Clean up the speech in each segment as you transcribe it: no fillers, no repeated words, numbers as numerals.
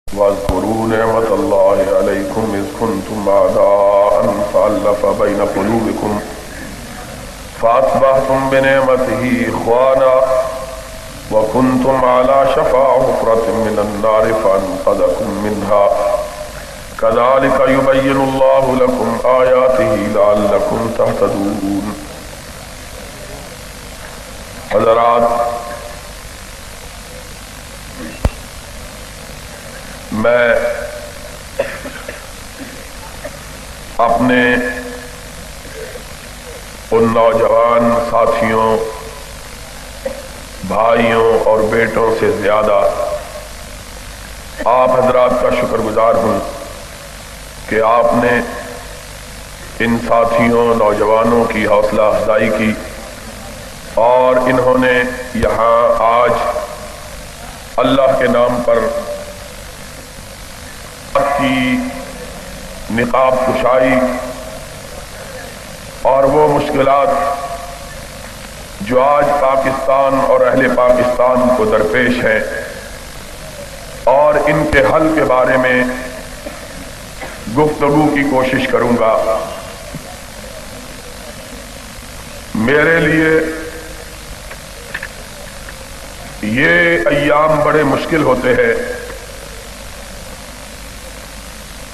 واذكروا نعمة الله عليكم إذ كنتم أعداء فألف بين قلوبكم فأصبحتم بنعمته إخوانا وكنتم على شفا حفرة من النار فأنقذكم منها كذلك يبين الله لكم آياته لعلكم تهتدون. حضرات، میں اپنے ان نوجوان ساتھیوں، بھائیوں اور بیٹوں سے زیادہ آپ حضرات کا شکر گزار ہوں کہ آپ نے ان ساتھیوں نوجوانوں کی حوصلہ افزائی کی اور انہوں نے یہاں آج اللہ کے نام پر کی نقاب کشائی اور وہ مشکلات جو آج پاکستان اور اہل پاکستان کو درپیش ہیں اور ان کے حل کے بارے میں گفتگو کی کوشش کروں گا. میرے لیے یہ ایام بڑے مشکل ہوتے ہیں.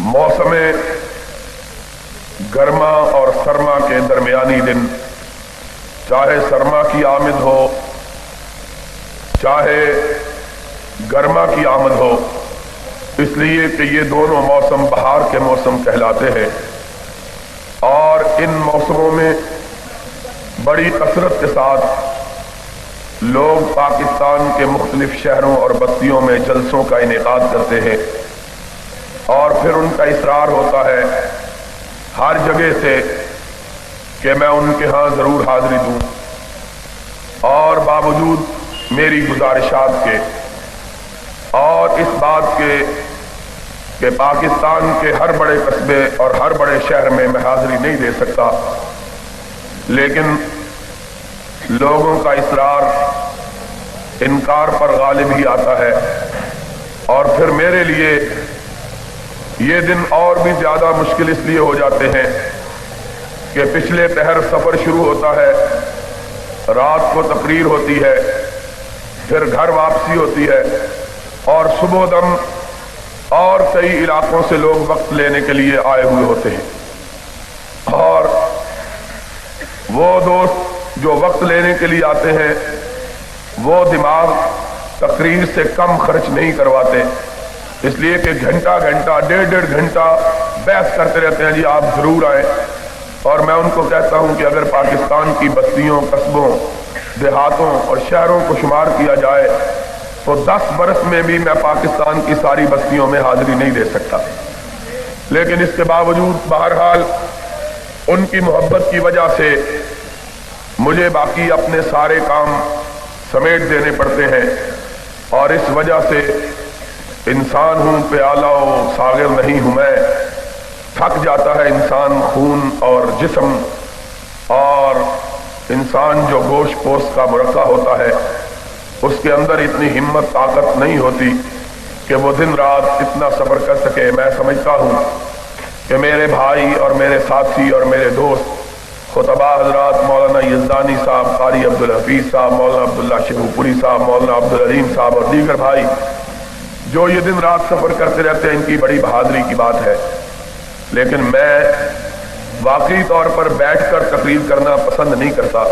موسم گرما اور سرما کے درمیانی دن، چاہے سرما کی آمد ہو چاہے گرما کی آمد ہو، اس لیے کہ یہ دونوں موسم بہار کے موسم کہلاتے ہیں اور ان موسموں میں بڑی کثرت کے ساتھ لوگ پاکستان کے مختلف شہروں اور بستیوں میں جلسوں کا انعقاد کرتے ہیں اور پھر ان کا اصرار ہوتا ہے ہر جگہ سے کہ میں ان کے ہاں ضرور حاضری دوں، اور باوجود میری گزارشات کے اور اس بات کے کہ پاکستان کے ہر بڑے قصبے اور ہر بڑے شہر میں میں حاضری نہیں دے سکتا، لیکن لوگوں کا اصرار انکار پر غالب ہی آتا ہے. اور پھر میرے لیے یہ دن اور بھی زیادہ مشکل اس لیے ہو جاتے ہیں کہ پچھلے پہر سفر شروع ہوتا ہے، رات کو تقریر ہوتی ہے، پھر گھر واپسی ہوتی ہے اور صبح دم اور کئی علاقوں سے لوگ وقت لینے کے لیے آئے ہوئے ہوتے ہیں، اور وہ دوست جو وقت لینے کے لیے آتے ہیں وہ دماغ تقریر سے کم خرچ نہیں کرواتے، اس لیے کہ گھنٹہ ڈیڑھ گھنٹہ بحث کرتے رہتے ہیں جی آپ ضرور آئیں. اور میں ان کو کہتا ہوں کہ اگر پاکستان کی بستیوں، قصبوں، دیہاتوں اور شہروں کو شمار کیا جائے تو 10 برس میں بھی میں پاکستان کی ساری بستیوں میں حاضری نہیں دے سکتا، لیکن اس کے باوجود بہرحال ان کی محبت کی وجہ سے مجھے باقی اپنے سارے کام سمیٹ دینے پڑتے ہیں، اور اس وجہ سے انسان ہوں پیالہ و ساغر نہیں ہوں میں. تھک جاتا ہے انسان خون اور جسم، اور انسان جو گوشت پوست کا مرکہ ہوتا ہے اس کے اندر اتنی ہمت طاقت نہیں ہوتی کہ وہ دن رات اتنا صبر کر سکے. میں سمجھتا ہوں کہ میرے بھائی اور میرے ساتھی اور میرے دوست خطبہ حضرات مولانا یزدانی صاحب، قاری عبدالحفیظ صاحب، مولانا عبداللہ شیخو پوری صاحب، مولانا عبدالعلیم صاحب اور دیگر بھائی جو یہ دن رات سفر کرتے رہتے ہیں، ان کی بڑی بہادری کی بات ہے. لیکن میں واقعی طور پر بیٹھ کر تقریر کرنا پسند نہیں کرتا،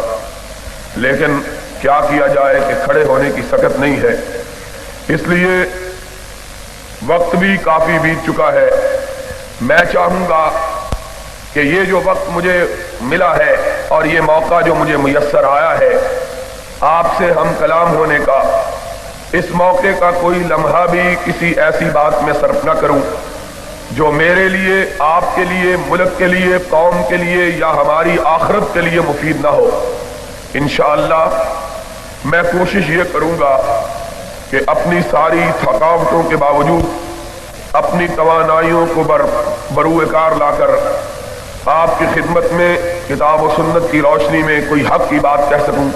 لیکن کیا کیا جائے کہ کھڑے ہونے کی سکت نہیں ہے. اس لیے وقت بھی کافی بیت چکا ہے. میں چاہوں گا کہ یہ جو وقت مجھے ملا ہے اور یہ موقع جو مجھے میسر آیا ہے آپ سے ہم کلام ہونے کا، اس موقع کا کوئی لمحہ بھی کسی ایسی بات میں صرف نہ کروں جو میرے لیے، آپ کے لیے، ملک کے لیے، قوم کے لیے یا ہماری آخرت کے لیے مفید نہ ہو. انشاءاللہ میں کوشش یہ کروں گا کہ اپنی ساری تھکاوٹوں کے باوجود اپنی توانائیوں کو بروئے کار لا کر آپ کی خدمت میں کتاب و سنت کی روشنی میں کوئی حق کی بات کہہ سکوں.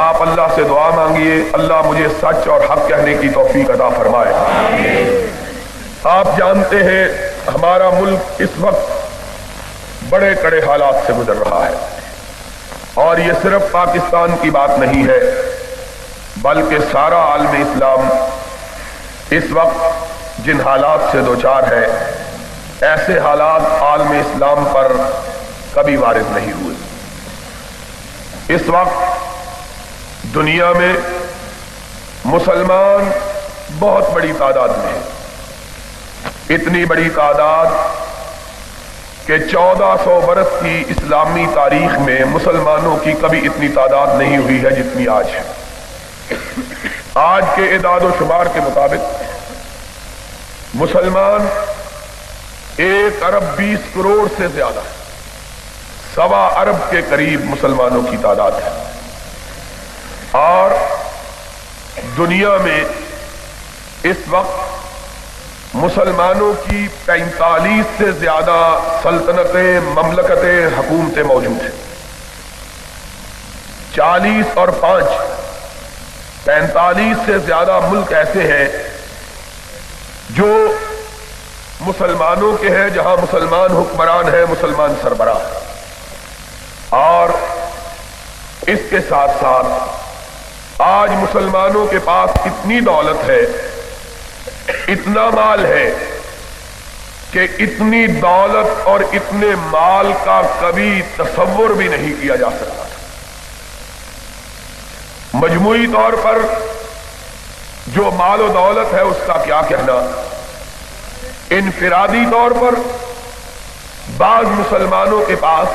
آپ اللہ سے دعا مانگیے اللہ مجھے سچ اور حق کہنے کی توفیق عطا فرمائے. آپ جانتے ہیں ہمارا ملک اس وقت بڑے کڑے حالات سے گزر رہا ہے، اور یہ صرف پاکستان کی بات نہیں ہے بلکہ سارا عالم اسلام اس وقت جن حالات سے دوچار ہے، ایسے حالات عالم اسلام پر کبھی وارد نہیں ہوئے۔ اس وقت دنیا میں مسلمان بہت بڑی تعداد میں ہیں، اتنی بڑی تعداد کہ 1400 برس کی اسلامی تاریخ میں مسلمانوں کی کبھی اتنی تعداد نہیں ہوئی ہے جتنی آج ہے۔ آج کے اعداد و شمار کے مطابق مسلمان 1 ارب 20 کروڑ سے زیادہ، 1.25 ارب کے قریب مسلمانوں کی تعداد ہے، اور دنیا میں اس وقت مسلمانوں کی 45 سے زیادہ سلطنتیں، مملکتیں، حکومتیں موجود ہیں۔ 40 اور 5 45 سے زیادہ ملک ایسے ہیں جو مسلمانوں کے ہیں، جہاں مسلمان حکمران ہیں، مسلمان سربراہ، اور اس کے ساتھ ساتھ آج مسلمانوں کے پاس اتنی دولت ہے، اتنا مال ہے کہ اتنی دولت اور اتنے مال کا کبھی تصور بھی نہیں کیا جا سکتا۔ مجموعی طور پر جو مال و دولت ہے اس کا کیا کہنا، انفرادی طور پر بعض مسلمانوں کے پاس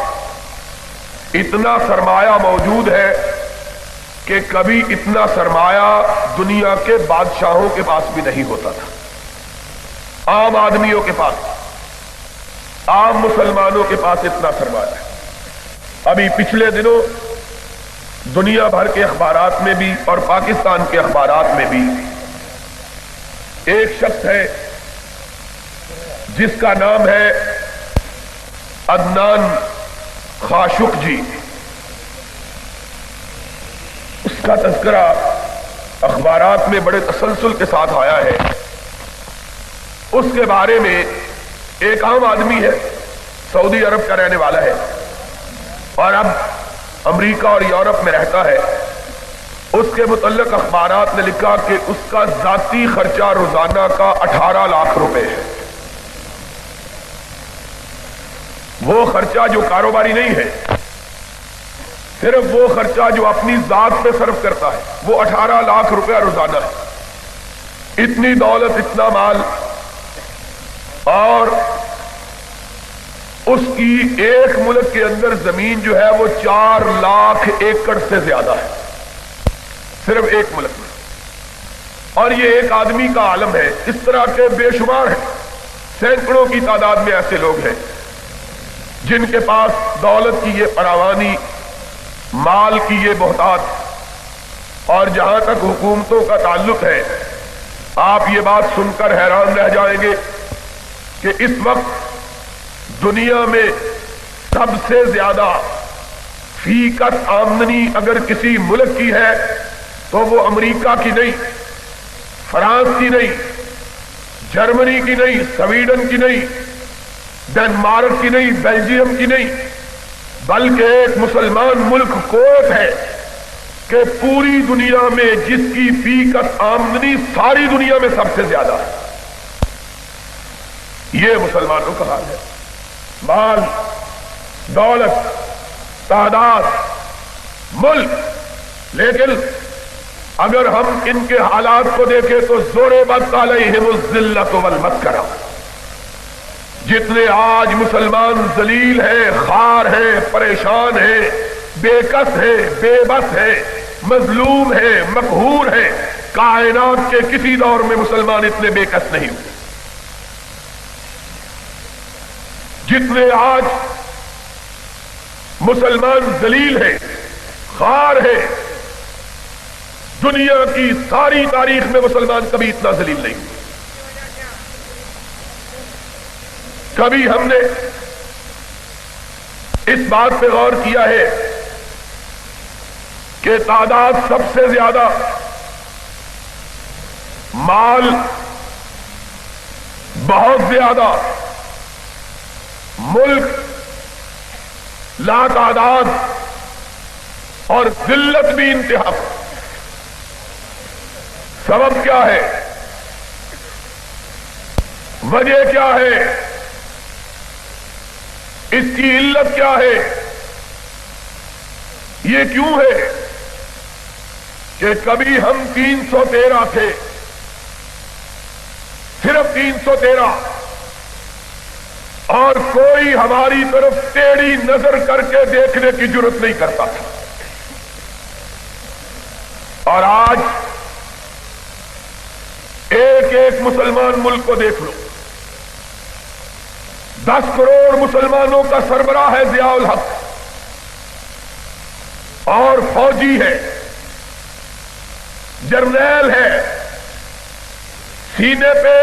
اتنا سرمایہ موجود ہے کہ کبھی اتنا سرمایہ دنیا کے بادشاہوں کے پاس بھی نہیں ہوتا تھا۔ عام آدمیوں کے پاس، عام مسلمانوں کے پاس اتنا سرمایہ ہے۔ ابھی پچھلے دنوں دنیا بھر کے اخبارات میں بھی اور پاکستان کے اخبارات میں بھی ایک شخص ہے جس کا نام ہے عدنان خاشق جی، اس کا تذکرہ اخبارات میں بڑے تسلسل کے ساتھ آیا ہے۔ اس کے بارے میں ایک عام آدمی ہے، سعودی عرب کا رہنے والا ہے، اور اب امریکہ اور یورپ میں رہتا ہے۔ اس کے متعلق اخبارات نے لکھا کہ اس کا ذاتی خرچہ روزانہ کا 18 لاکھ روپے ہے۔ وہ خرچہ جو کاروباری نہیں ہے، صرف وہ خرچہ جو اپنی ذات پہ صرف کرتا ہے، وہ 18 لاکھ روپیہ روزانہ ہے۔ اتنی دولت، اتنا مال، اور اس کی ایک ملک کے اندر زمین جو ہے وہ 4 لاکھ ایکڑ سے زیادہ ہے، صرف ایک ملک میں۔ اور یہ ایک آدمی کا عالم ہے۔ اس طرح کے بے شمار ہیں، سینکڑوں کی تعداد میں ایسے لوگ ہیں جن کے پاس دولت کی یہ فراوانی، مال کی یہ بہتات، اور جہاں تک حکومتوں کا تعلق ہے، آپ یہ بات سن کر حیران رہ جائیں گے کہ اس وقت دنیا میں سب سے زیادہ فی کس آمدنی اگر کسی ملک کی ہے تو وہ امریکہ کی نہیں، فرانس کی نہیں، جرمنی کی نہیں، سویڈن کی نہیں، ڈنمارک کی نہیں، بیلجیم کی نہیں، بلکہ ایک مسلمان ملک کویت ہے کہ پوری دنیا میں جس کی فی کس آمدنی ساری دنیا میں سب سے زیادہ ہے۔ یہ مسلمانوں کا حال ہے۔ مال، دولت، تعداد، ملک، لیکن اگر ہم ان کے حالات کو دیکھیں تو ضربت علیہم الذلۃ والمسکرہ، جتنے آج مسلمان ذلیل ہیں، خوار ہیں، پریشان ہیں، بے کس ہیں، بے بس ہیں، مظلوم ہیں، مقہور ہیں، کائنات کے کسی دور میں مسلمان اتنے بے کس نہیں ہوئے۔ جتنے آج مسلمان ذلیل ہیں، خوار ہیں، دنیا کی ساری تاریخ میں مسلمان کبھی اتنا ذلیل نہیں ہوئے۔ کبھی ہم نے اس بات پہ غور کیا ہے کہ تعداد سب سے زیادہ مال بہت زیادہ ملک لاتعداد اور ذلت بھی انتہا. سبب کیا ہے؟ وجہ کیا ہے؟ اس کی علت کیا ہے؟ یہ کیوں ہے کہ کبھی ہم 313 تھے، صرف 313، اور کوئی ہماری طرف ٹیڑھی نظر کر کے دیکھنے کی جرات نہیں کرتا تھا. اور آج ایک ایک مسلمان ملک کو دیکھ لو. 10 کروڑ مسلمانوں کا سربراہ ہے ضیاء الحق، اور فوجی ہے، جرنیل ہے، سینے پہ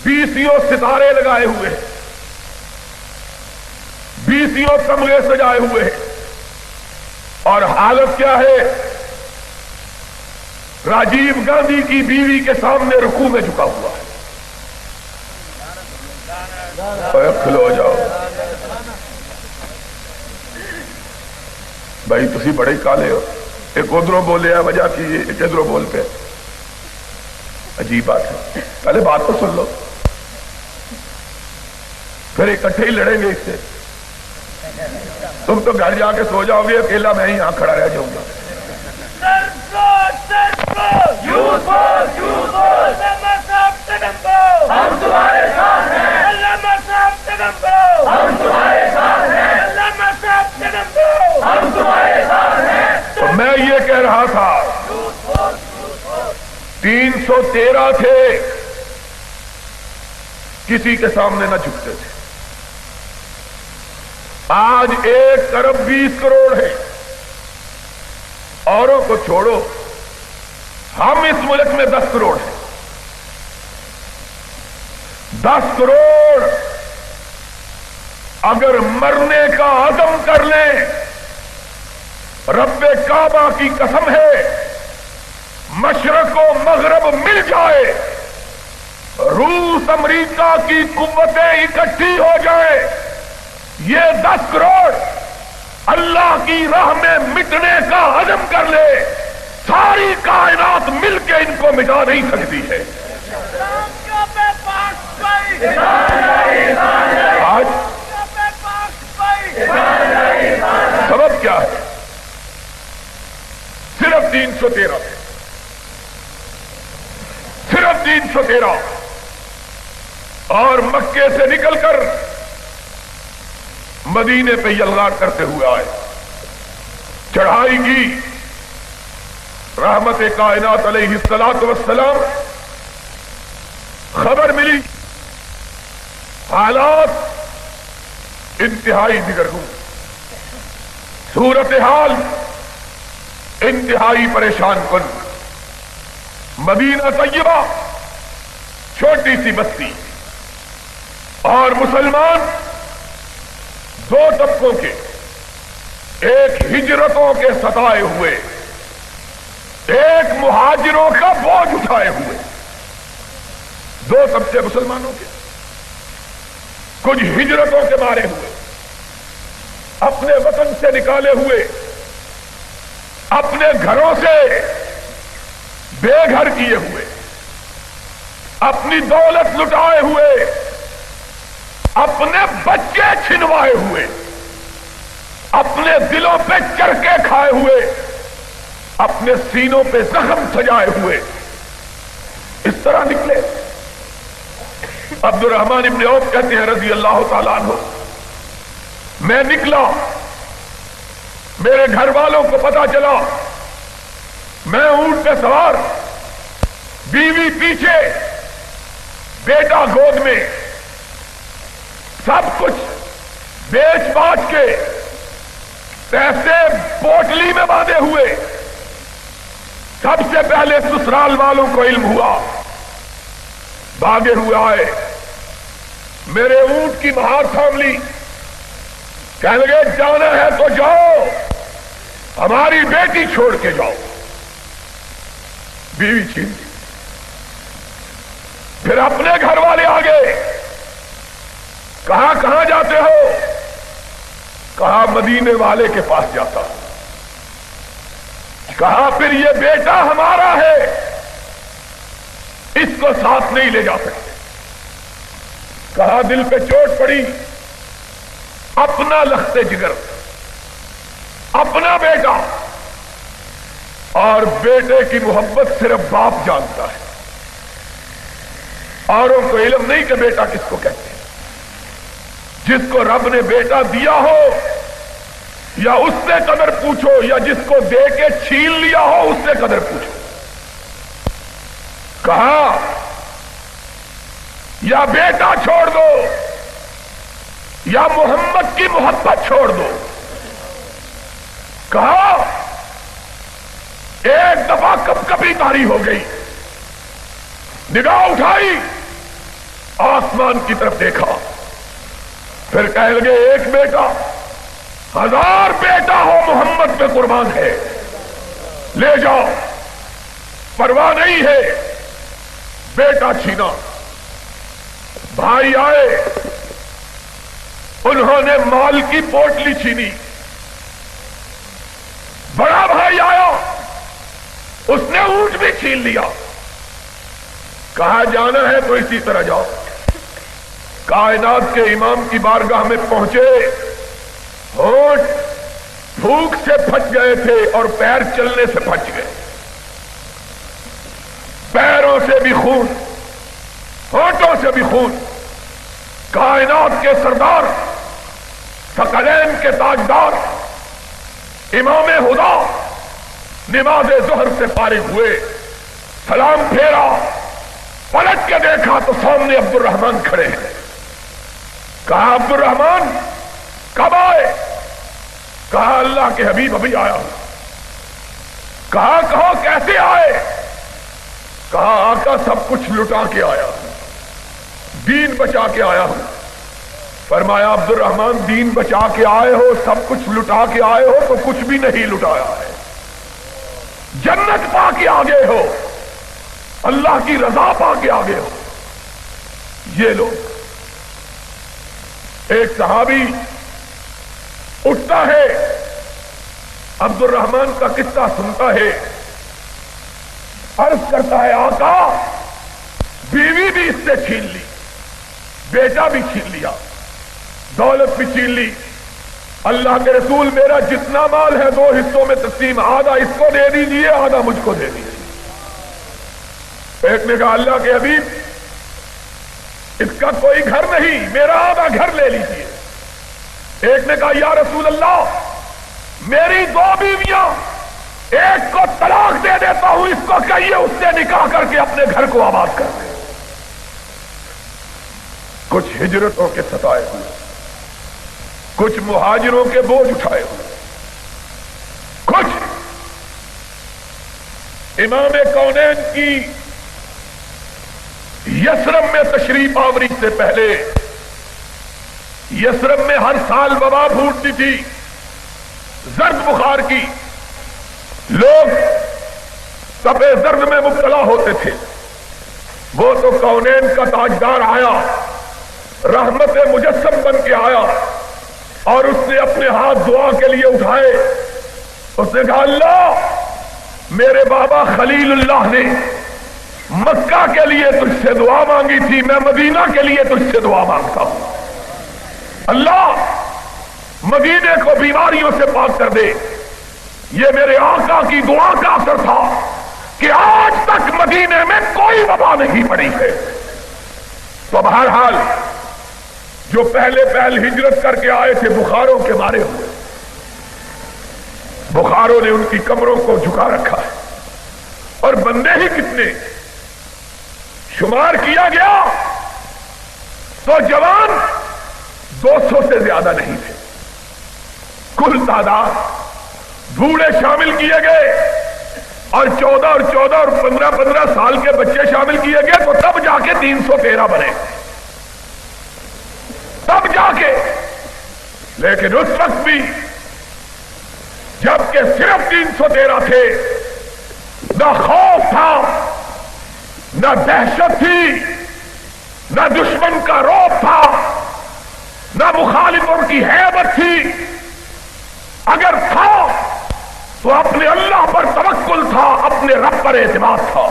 20 ستارے لگائے ہوئے ہیں، 20 تمغے سجائے ہوئے ہیں. اور حالت کیا ہے؟ راجیو گاندھی کی بیوی کے سامنے رکوع میں جھکا ہوا ہے. کھلو جاؤ بھائی، تسی بڑے کالے ہو. ایک ادھروں بولے ہے وجہ کی، ایک ادھروں بول پہ. عجیب بات ہے. پہلے بات تو سن لو، پھر اکٹھے ہی لڑیں گے اس سے. تم تو گھر جا کے سو جاؤ گے، اکیلا میں یہاں کھڑا رہ جاؤں گا. ہم تمہارے ساتھ ہیں، علامہ صاحب پیغمبر، ہم تمہارے ساتھ ہیں، علامہ صاحب پیغمبر، ہم تمہارے ساتھ ہیں. تو میں یہ کہہ رہا تھا 313 تھے، کسی کے سامنے نہ جھکتے تھے. آج 1 ارب 20 کروڑ ہے. اوروں کو چھوڑو، ہم اس ملک میں 10 کروڑ ہیں. 10 کروڑ اگر مرنے کا عزم کر لیں، رب کعبہ کی قسم ہے، مشرق و مغرب مل جائے، روس امریکہ کی قوتیں اکٹھی ہو جائیں، یہ 10 کروڑ اللہ کی راہ میں مٹنے کا عزم کر لے، ساری کائنات مل کے ان کو مٹا نہیں سکتی ہے. آج سبب کیا ہے؟ صرف 313، صرف 313. اور مکے سے نکل کر مدینے پہ یلغار کرتے ہوئے آئے، چڑھائی کی. رحمت کائنات علیہ الصلوۃ والسلام خبر ملی، حالات انتہائی دگرگوں، صورتحال انتہائی پریشان کن. مدینہ طیبہ چھوٹی سی بستی، اور مسلمان 2 طبقوں کے، ایک ہجرتوں کے ستائے ہوئے، ایک مہاجروں کا بوجھ اٹھائے ہوئے. 2 طبقے مسلمانوں کے، کچھ ہجرتوں کے مارے ہوئے، اپنے وطن سے نکالے ہوئے، اپنے گھروں سے بے گھر کیے ہوئے، اپنی دولت لٹائے ہوئے، اپنے بچے چھنوائے ہوئے، اپنے دلوں پہ چرکے کھائے ہوئے، اپنے سینوں پہ زخم سجائے ہوئے اس طرح نکلے. عبد الرحمن ابن عوف کہتے ہیں رضی اللہ تعالیٰ عنہ، میں نکلا، میرے گھر والوں کو پتا چلا، میں اونٹ پہ سوار، بیوی پیچھے، بیٹا گود میں، سب کچھ بیچ باچ کے، پیسے پوٹلی میں باندھے ہوئے. سب سے پہلے سسرال والوں کو علم ہوا، بھاگے ہوئے آئے، میرے اونٹ کی مہار تھام لی، کہنے لگے جانا ہے تو جاؤ، ہماری بیٹی چھوڑ کے جاؤ. بیوی چھین لی، پھر اپنے گھر والے آگے، کہا کہاں جاتے ہو؟ کہا مدینے والے کے پاس جاتا ہوں۔ کہا پھر یہ بیٹا ہمارا ہے، اس کو ساتھ نہیں لے جا سکتے۔ کہا دل پہ چوٹ پڑی، اپنا لخت جگر، اپنا بیٹا، اور بیٹے کی محبت صرف باپ جانتا ہے، اوروں کو علم نہیں کہ بیٹا کس کو کہتے ہیں۔ جس کو رب نے بیٹا دیا ہو یا اس سے قدر پوچھو، یا جس کو دے کے چھین لیا ہو اس سے قدر پوچھو۔ کہا یا بیٹا چھوڑ دو یا محمد کی محبت چھوڑ دو۔ کہا ایک دفعہ کب کبھی تاری ہو گئی، نگاہ اٹھائی، آسمان کی طرف دیکھا، پھر کہنے لگے ایک بیٹا، 1000 بیٹا ہو محمد پہ قربان ہے، لے جاؤ، پرواہ نہیں ہے۔ بیٹا چھینا، بھائی آئے، انہوں نے مال کی پوٹلی چھینی، بڑا بھائی آیا، اس نے اونٹ بھی چھین لیا۔ کہا جانا ہے تو اسی طرح جاؤ۔ کائنات کے امام کی بارگاہ میں پہنچے، ہونٹ بھوک سے پھٹ گئے تھے اور پیر چلنے سے پھٹ گئے، پیروں سے بھی خون، ہونٹوں سے بھی خون۔ کائنات کے سردار، ثقلین کے تاجدار، امام ہدا نماز ظہر سے فارغ ہوئے، سلام پھیرا، پلٹ کے دیکھا تو سامنے عبد الرحمن کھڑے ہیں۔ کہا عبد الرحمن کب آئے؟ کہا اللہ کے حبیب ابھی آیا ہوں۔ کہا کہو کیسے آئے؟ کہا آقا سب کچھ لٹا کے آیا ہوں، دین بچا کے آیا ہوں۔ فرمایا عبد الرحمن دین بچا کے آئے ہو، سب کچھ لٹا کے آئے ہو تو کچھ بھی نہیں لٹایا ہے، جنت پا کے آگے ہو، اللہ کی رضا پا کے آگے ہو۔ یہ لوگ، ایک صحابی اٹھتا ہے، عبد الرحمن کا قصہ سنتا ہے، عرض کرتا ہے آقا بیوی بھی اس سے چھین لی، بیٹا بھی چھین لیا، دولت بھی چھین لی۔ اللہ کے رسول میرا جتنا مال ہے 2 حصوں میں تقسیم، آدھا اس کو دے دیجیے، آدھا مجھ کو دے دیجیے۔ ایک نے کہا اللہ کے حبیب اس کا کوئی گھر نہیں، میرا آدھا گھر لے لیجیے۔ ایک نے کہا یا رسول اللہ میری 2 بیویاں، ایک کو طلاق دے دیتا ہوں، اس کو کہیے اس سے نکاح کر کے اپنے گھر کو آباد کر دے۔ کچھ ہجرتوں کے ستائے ہوئے، کچھ مہاجروں کے بوجھ اٹھائے ہوئے، کچھ امام کونین کی یثرب میں تشریف آوری سے پہلے، یثرب میں ہر سال وبا پھوٹتی تھی، زرد بخار کی، لوگ تپے زرد میں مبتلا ہوتے تھے۔ وہ تو کونین کا تاجدار آیا، رحمت مجسم بن کے آیا، اور اس نے اپنے ہاتھ دعا کے لیے اٹھائے۔ اس نے کہا اللہ میرے بابا خلیل اللہ نے مکہ کے لیے تجھ سے دعا مانگی تھی، میں مدینہ کے لیے تجھ سے دعا مانگتا ہوں، اللہ مدینے کو بیماریوں سے پاک کر دے۔ یہ میرے آقا کی دعا کا اثر تھا کہ آج تک مدینے میں کوئی وبا نہیں پڑی ہے۔ تو بہرحال جو پہلے ہجرت کر کے آئے تھے بخاروں کے مارے ہوئے، بخاروں نے ان کی کمروں کو جھکا رکھا ہے، اور بندے ہی کتنے شمار کیا گیا تو جوان 200 سے زیادہ نہیں تھے، کل تعداد بوڑھے شامل کیے گئے، اور 14 اور 15 سال کے بچے شامل کیے گئے، تو تب جا کے 313 بنے، تب جا کے۔ لیکن اس وقت بھی جبکہ صرف 313 تھے، نہ خوف تھا، نہ دہشت تھی، نہ دشمن کا رعب تھا، نہ مخالفوں کی ہیبت تھی، اگر تھا تو اپنے اللہ پر توکل تھا، اپنے رب پر اعتماد تھا۔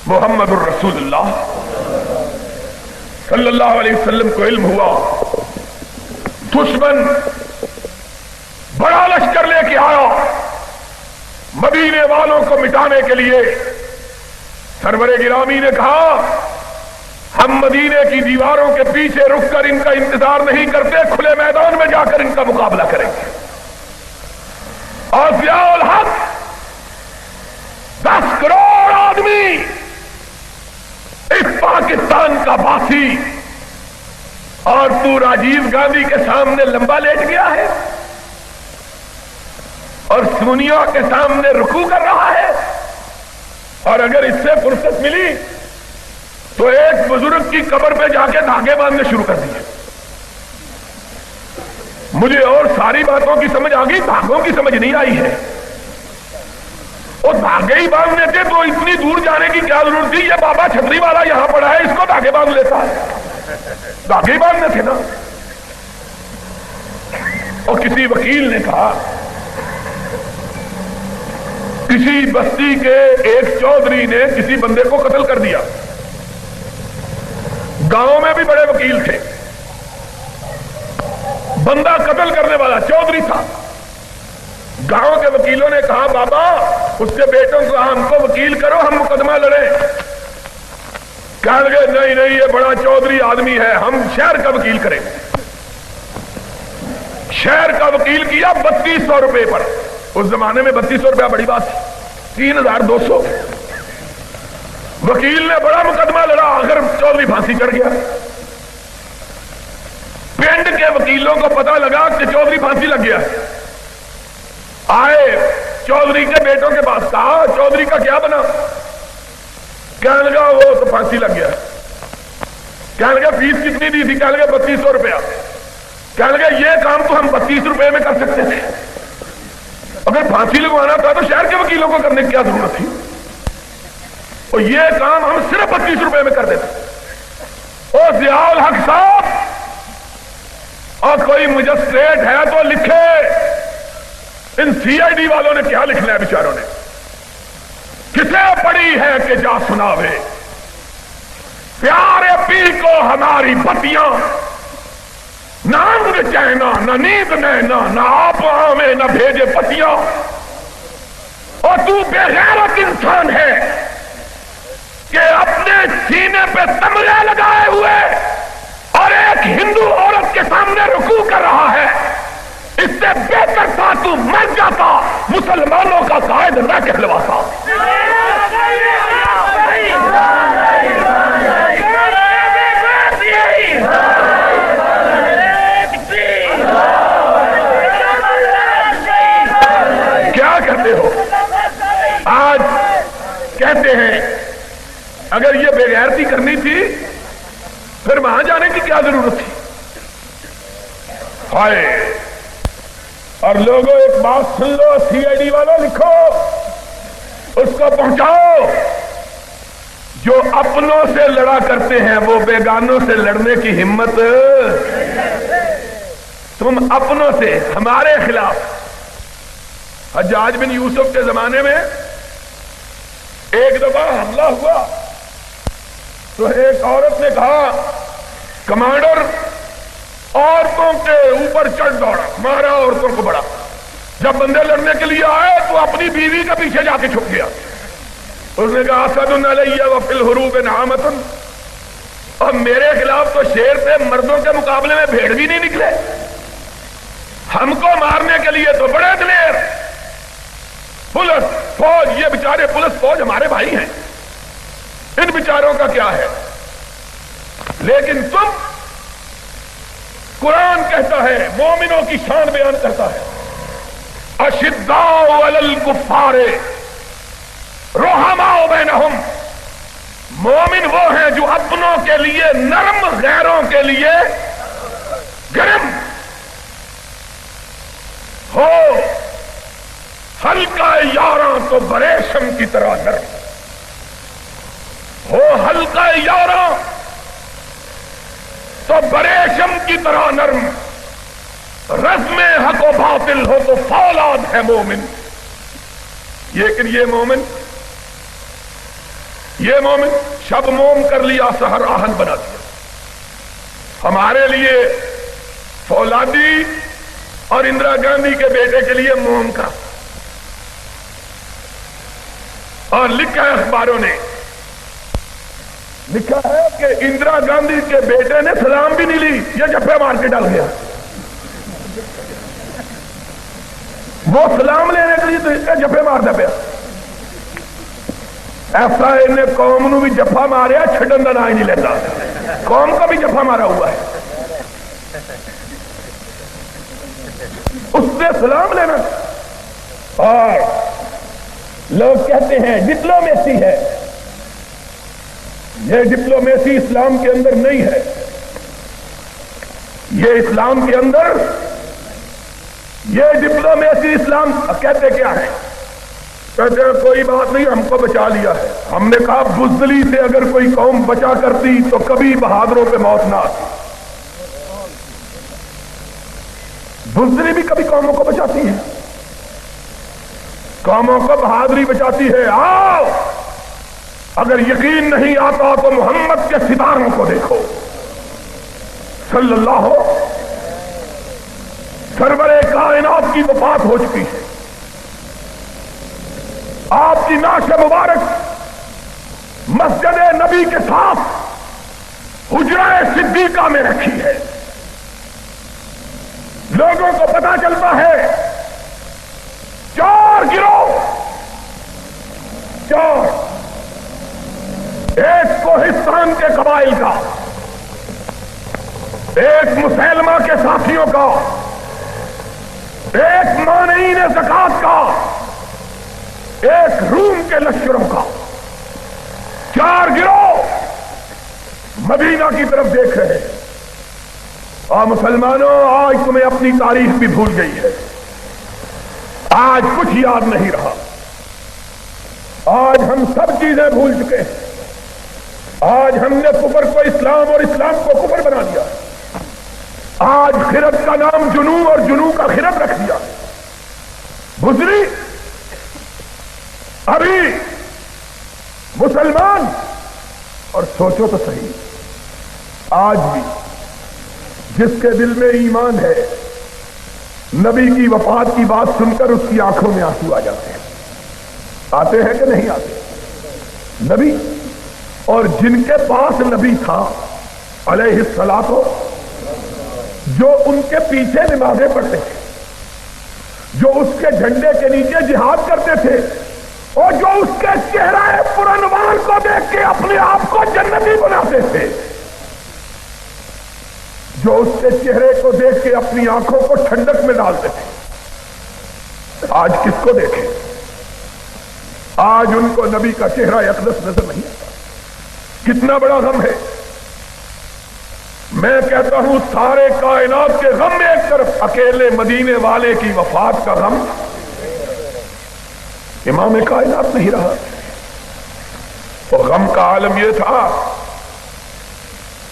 محمد الرسول اللہ صلی اللہ علیہ وسلم کو علم ہوا دشمن بڑا لشکر لے کے آیا مدینے والوں کو مٹانے کے لیے۔ سرور گرامی نے کہا ہم مدینے کی دیواروں کے پیچھے رک کر ان کا انتظار نہیں کرتے، کھلے میدان میں جا کر ان کا مقابلہ کریں گے۔ اور ضیاء الحق 10 کروڑ آدمی اس پاکستان کا باسی، اور تو راجیو گاندھی کے سامنے لمبا لیٹ گیا ہے اور سونیا کے سامنے رکوع کر رہا ہے۔ اور اگر اس سے فرصت ملی تو ایک بزرگ کی قبر پہ جا کے دھاگے باندھنے شروع کر دیے۔ مجھے اور ساری باتوں کی سمجھ آ گئی، دھاگوں کی سمجھ نہیں آئی ہے۔ وہ دھاگے ہی باندھنے تھے تو اتنی دور جانے کی کیا ضرورت تھی؟ یہ بابا چھتری والا یہاں پڑا ہے، اس کو دھاگے باندھ لیتا ہے۔ دھاگے ہی باندھنے تھے نا۔ اور کسی وکیل نے کہا کسی بستی کے ایک چودھری نے کسی بندے کو قتل کر دیا۔ گاؤں میں بھی بڑے وکیل تھے، بندہ قتل کرنے والا چودھری تھا۔ گاؤں کے وکیلوں نے کہا بابا اس کے بیٹوں کو ہم کو وکیل کرو، ہم مقدمہ لڑیں۔ کہنے لگے نہیں نہیں، یہ بڑا چودھری آدمی ہے، ہم شہر کا وکیل کریں۔ شہر کا وکیل کیا 3200 روپے پر۔ اس زمانے میں 3200 روپیہ بڑی بات تھی، 3200۔ وکیل نے بڑا مقدمہ لڑا، آخر چودھری پھانسی چڑھ گیا۔ پنڈ کے وکیلوں کو پتا لگا کہ چودھری پھانسی لگ گیا، آئے چودھری کے بیٹوں کے پاس، کہا چودھری کا کیا بنا؟ کہنے لگا وہ تو پھانسی لگ گیا۔ کہنے لگا فیس کتنی دی تھی؟ کہنے لگا 3200 روپیہ۔ کہنے لگا یہ کام تو ہم 32 روپے میں کر سکتے تھے، اگر پھانسی لگوانا تھا تو شہر کے وکیلوں کو کرنے کی کیا ضرورت تھی؟ اور یہ کام ہم صرف 32 روپے میں کر دیتے۔ اور ضیاء الحق صاحب، اور کوئی مجسٹریٹ ہے تو لکھے، ان سی آئی ڈی والوں نے کیا لکھنا ہے بیچاروں نے؟ کسے پڑی ہے کہ جا سناوے، پیارے پی کو ہماری بتیاں، نہ انگ چہنا نہ نیند نینا، نہ آپ آویں نہ بھیجے پتیاں۔ اور تو بے غیرت انسان ہے کہ اپنے سینے پہ تمغے لگائے ہوئے اور ایک ہندو عورت کے سامنے رکوع کر رہا ہے۔ اس سے بہتر تھا تو مر جاتا، مسلمانوں کا قائد نہ کہلواتا۔ کیا کہتے ہو؟ آج کہتے ہیں اگر یہ بے غیرتی کرنی تھی پھر وہاں جانے کی کیا ضرورت تھی؟ ہائے! اور لوگوں ایک بات سن لو، سی آئی ڈی والوں لکھو، اس کو پہنچاؤ، جو اپنوں سے لڑا کرتے ہیں وہ بیگانوں سے لڑنے کی ہمت، تم اپنوں سے ہمارے خلاف۔ حجاج بن یوسف کے زمانے میں ایک دفعہ حملہ ہوا تو ایک عورت نے کہا کمانڈر عورتوں کے اوپر چڑھ دوڑا، مارا عورتوں کو بڑا۔ جب بندے لڑنے کے لیے آئے تو اپنی بیوی کا پیچھے جا کے چھپ گیا۔ اس نے کہا اسد علیہ وفی الحروب نعامۃ، اور میرے خلاف تو شیر تھے، مردوں کے مقابلے میں بھیڑ بھی نہیں نکلے، ہم کو مارنے کے لیے تو بڑے دلیر۔ پولیس فوج، یہ بیچارے پولیس فوج ہمارے بھائی ہیں، ان بیچاروں کا کیا ہے؟ لیکن تم، قرآن کہتا ہے، مومنوں کی شان بیان کرتا ہے، اشداء علی الکفار رحماء بینہم، مومن وہ ہیں جو اپنوں کے لیے نرم، غیروں کے لیے گرم ہو۔ ہلکا یاراں تو بریشم کی طرح نرم ہو، ہلکا یاراں تو بریشم کی طرح نرم، رزم حق و باطل ہو تو فولاد ہے مومن۔ لیکن یہ مومن شب موم کر لیا، سحر آہن بنا دیا۔ ہمارے لیے فولادی اور اندرا گاندھی کے بیٹے کے لیے موم کا، اور لکھا ہے اخباروں نے، لکھا ہے کہ اندرا گاندھی کے بیٹے نے سلام بھی نہیں لی، یہ جھپے مار کے ڈال گیا۔ وہ سلام لینے کے لیے تو اس کا جھپے مار دیا۔ ایسا انہیں قوم نو بھی جفا ماریا، چھڈن کا نام ہی نہیں لیتا، قوم کا بھی جفا مارا ہوا ہے۔ اس سے سلام لینا، اور لوگ کہتے ہیں ڈپلومیسی ہے، یہ ڈپلومیسی اسلام کے اندر نہیں ہے۔ یہ اسلام کے اندر، یہ ڈپلومیسی اسلام کہتے کیا ہے؟ کہتے ہیں کوئی بات نہیں، ہم کو بچا لیا ہے۔ ہم نے کہا بزدلی سے اگر کوئی قوم بچا کرتی تو کبھی بہادروں پہ موت نہ آتی۔ بزدلی بھی کبھی قوموں کو بچاتی ہے، قوموں کو بہادری بچاتی ہے۔ آؤ، اگر یقین نہیں آتا تو محمد کے ستاروں کو دیکھو، صلی اللہ سرور کائنات کی وفات ہو چکی ہے، آپ کی نعش مبارک مسجد نبی کے ساتھ حجرہ صدیقہ میں رکھی ہے۔ لوگوں کو پتا چلتا ہے چار گروہ، ایک کوہستان کے قبائل کا، ایک مسلمہ کے ساتھیوں کا، ایک مانعین زکات کا، ایک روم کے لشکروں کا، چار گروہ مدینہ کی طرف دیکھ رہے ہیں۔ اور مسلمانوں، آج تمہیں اپنی تاریخ بھی بھول گئی ہے، آج کچھ یاد نہیں رہا، آج ہم سب چیزیں بھول چکے ہیں۔ آج ہم نے کفر کو اسلام اور اسلام کو کفر بنا دیا، آج خرد کا نام جنوں اور جنوں کا خرد رکھ دیا۔ گزری ابھی مسلمان، اور سوچو تو صحیح، آج بھی جس کے دل میں ایمان ہے، نبی کی وفات کی بات سن کر اس کی آنکھوں میں آنسو آ جاتے ہیں۔ آتے ہیں کہ نہیں آتے؟ نبی، اور جن کے پاس نبی تھا علیہ الصلاۃ، جو ان کے پیچھے نمازیں پڑھتے تھے، جو اس کے جھنڈے کے نیچے جہاد کرتے تھے، اور جو اس کے چہرہ پرانوار کو دیکھ کے اپنے آپ کو جنتی بناتے تھے، جو اس کے چہرے کو دیکھ کے اپنی آنکھوں کو ٹھنڈک میں ڈالتے تھے، آج کس کو دیکھیں؟ آج ان کو نبی کا چہرہ اقدس نظر نہیں آتا۔ کتنا بڑا غم ہے۔ میں کہتا ہوں سارے کائنات کے غم میں ایک طرف، اکیلے مدینے والے کی وفات کا غم امام کائنات نہیں رہا۔ اور غم کا عالم یہ تھا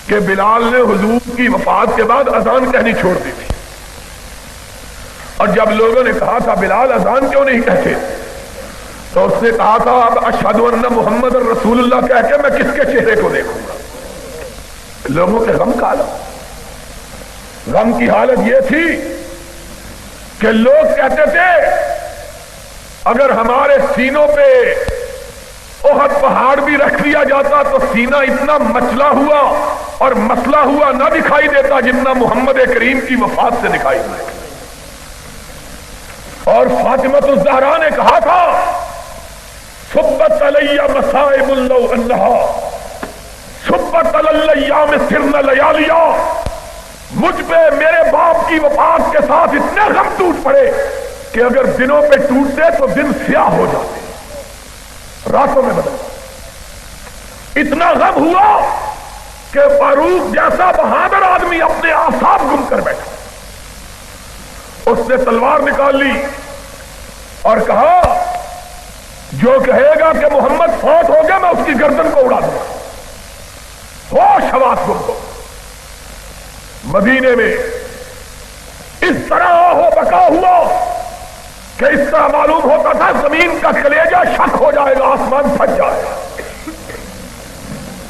کہ بلال نے حضور کی وفات کے بعد اذان کہنی چھوڑ دی تھی، اور جب لوگوں نے کہا تھا بلال اذان کیوں نہیں کہتے، تو اس نے کہا تھا اب اشہد ان محمد رسول اللہ کہہ کے میں کس کے چہرے کو دیکھوں گا۔ لوگوں کے غم کا عالم، غم کی حالت یہ تھی کہ لوگ کہتے تھے اگر ہمارے سینوں پہ احد پہاڑ بھی رکھ دیا جاتا تو سینہ اتنا مچلا ہوا اور مسلا ہوا نہ دکھائی دیتا جتنا محمد کریم کی وفات سے دکھائی دیتا۔ اور فاطمۃ الزہرا نے کہا تھا صبت علی مصائب لو انہا صبت علی الایام سرن لیالیا، مجھ پہ میرے باپ کی وفات کے ساتھ اتنے غم ٹوٹ پڑے کہ اگر دنوں پہ ٹوٹتے تو دن سیاہ ہو جاتے، راتوں میں بدل جاتے۔ اتنا غم ہوا کہ فاروق جیسا بہادر آدمی اپنے اعصاب گم کر بیٹھا، اس نے تلوار نکال لی اور کہا جو کہے گا کہ محمد فوت ہو گیا میں اس کی گردن کو اڑا دوں گا، ہوش حواس گم ہو۔ مدینے میں اس طرح ہو بکا ہوا کہ اس طرح معلوم ہوتا تھا زمین کا کلیجہ شک ہو جائے گا، آسمان پھٹ جائے گا،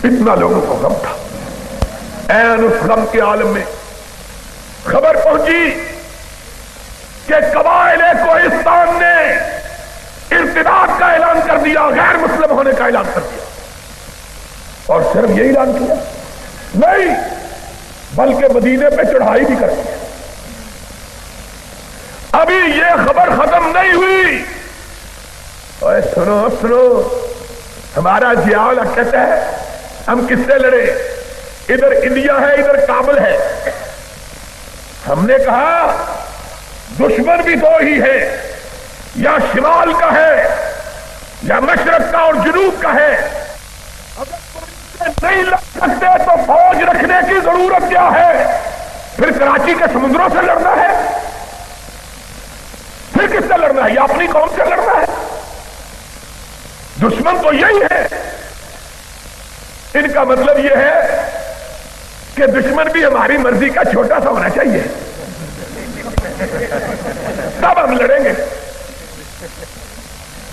اتنا لوگوں کو غم تھا۔ این اس غم کے عالم میں خبر پہنچی کہ قبائل کوہستان نے ارتداد کا اعلان کر دیا، غیر مسلم ہونے کا اعلان کر دیا، اور صرف یہی اعلان کیا نہیں بلکہ مدینے پہ چڑھائی بھی کر دی۔ ابھی یہ خبر ختم نہیں ہوئی، اور سنو سنو، ہمارا ضیاء کہتا ہے ہم کس سے لڑے، ادھر انڈیا ہے ادھر کابل ہے۔ ہم نے کہا دشمن بھی دو ہی ہے، یا شمال کا ہے یا مشرق کا اور جنوب کا ہے، اگر نہیں لڑ سکتے تو فوج رکھنے کی ضرورت کیا ہے؟ پھر کراچی کے سمندروں سے لڑنا ہے؟ پھر کس سے لڑنا ہے؟ یا اپنی قوم سے لڑنا ہے؟ دشمن تو یہی ہے۔ ان کا مطلب یہ ہے کہ دشمن بھی ہماری مرضی کا چھوٹا سا ہونا چاہیے، تب ہم لڑیں گے۔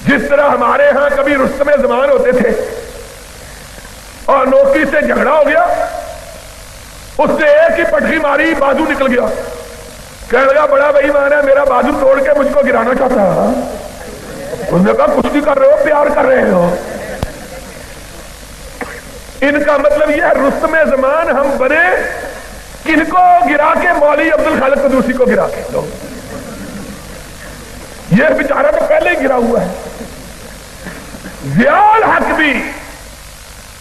جس طرح ہمارے ہاں کبھی رستم زمان ہوتے تھے اور نوکی سے جھگڑا ہو گیا، اس نے ایک ہی پٹخی ماری، بازو نکل گیا، کہنے لگا بڑا بھائی مان ہے، میرا بازو توڑ کے مجھ کو گرانا چاہتا ہے۔ انہوں نے کہا کچھ نہیں کر رہے ہو، پیار کر رہے ہو۔ ان کا مطلب یہ ہے رستم زمان ہم بنے کن کو گرا کے؟ مولوی عبد الخالق قدوسی کو گرا کے۔ یہ بیچارہ تو پہلے ہی گرا ہوا ہے۔ ضیاء الحق بھی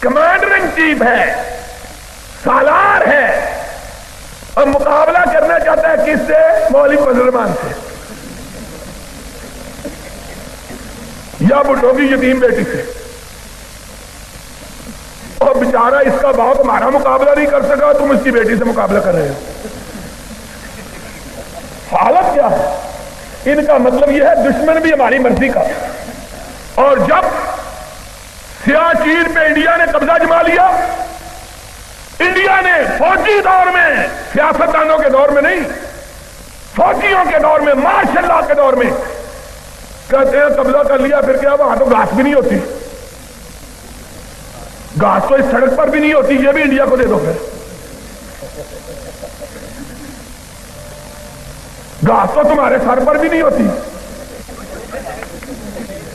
کمانڈر ان چیف ہے، سالار ہے، اور مقابلہ کرنا چاہتا ہے کس سے؟ مولوی فضل الرحمان سے یا بھٹو کی یتیم بیٹی سے۔ اور بیچارہ اس کا باپ ہمارا مقابلہ نہیں کر سکا، تم اس کی بیٹی سے مقابلہ کر رہے ہو۔ حالت کیا ہے؟ ان کا مطلب یہ ہے دشمن بھی ہماری مرضی کا۔ اور جب سیاچین پہ انڈیا نے قبضہ جما لیا، انڈیا نے فوجی دور میں، سیاستدانوں کے دور میں نہیں، فوجیوں کے دور میں، مارشل لا کے دور میں، کہتے ہیں قبضہ کر لیا، پھر کیا وہاں تو گھاس بھی نہیں ہوتی، گھاس تو اس سڑک پر بھی نہیں ہوتی، یہ بھی انڈیا کو دے دو، پھر گھاس تو تمہارے سر پر بھی نہیں ہوتی۔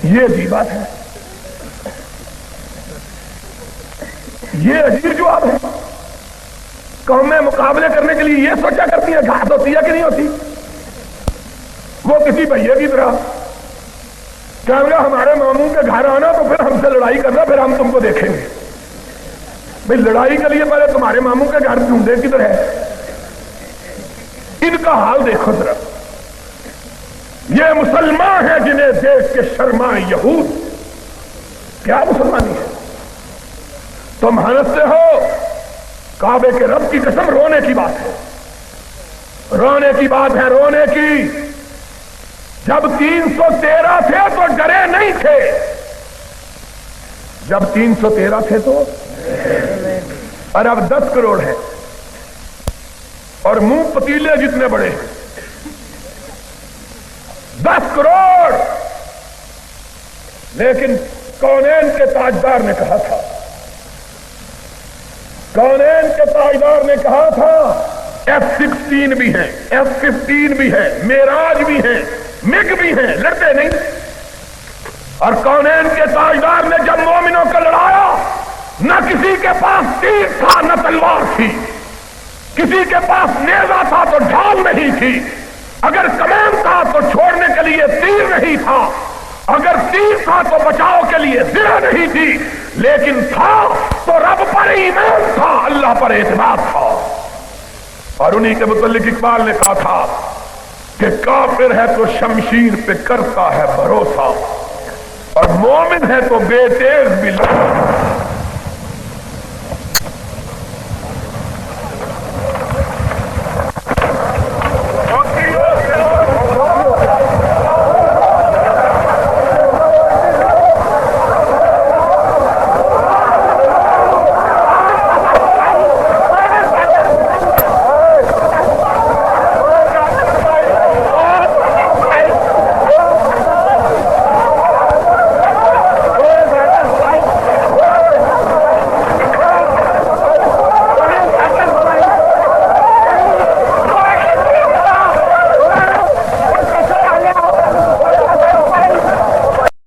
یہ عجیب بات ہے، یہ عجیب جواب ہے۔ قومیں مقابلے کرنے کے لیے یہ سوچا کرتی ہیں گھاس ہوتی ہے کہ نہیں ہوتی۔ وہ کسی بھیا کی طرح کہہ گا ہمارے ماموں کے گھر آنا تو پھر ہم سے لڑائی کرنا، پھر ہم تم کو دیکھیں گے۔ بھائی لڑائی کے لیے پہلے تمہارے ماموں کے گھر ڈھونڈے کدھر ہے؟ ان کا حال دیکھو ذرا۔ یہ مسلمان ہیں جنہیں دیکھ کے شرمائے یہود۔ کیا مسلمانی ہے؟ تم ہنستے ہو، کعبے کے رب کی قسم رونے کی بات ہے، رونے کی بات ہے، رونے کی۔ جب 313 تھے تو ڈرے نہیں تھے، جب 313 تھے تو، اور اب 10 کروڑ ہے اور منہ پتیلے جتنے بڑے ہیں۔ 10 کروڑ، لیکن کونین کے تاجدار نے کہا تھا، کونین کے تاجدار نے کہا تھا F-16 بھی ہیں، F-15 بھی ہے، معراج بھی ہیں، مگ بھی ہیں، لڑتے نہیں۔ اور کونین کے تاجدار نے جب مومنوں کو لڑایا، نہ کسی کے پاس تیر تھا نہ تلوار تھی، کسی کے پاس نیزہ تھا تو ڈھال نہیں تھی، اگر کمان تھا تو چھوڑنے کے لیے تیر نہیں تھا، اگر تیر تھا تو بچاؤ کے لیے زرہ نہیں تھی، لیکن تھا تو رب پر ایمان تھا، اللہ پر اعتماد تھا۔ اور انہی کے متعلق اقبال نے کہا تھا کہ کافر ہے تو شمشیر پہ کرتا ہے بھروسہ، اور مومن ہے تو بے تیز بھی لگتا ہے۔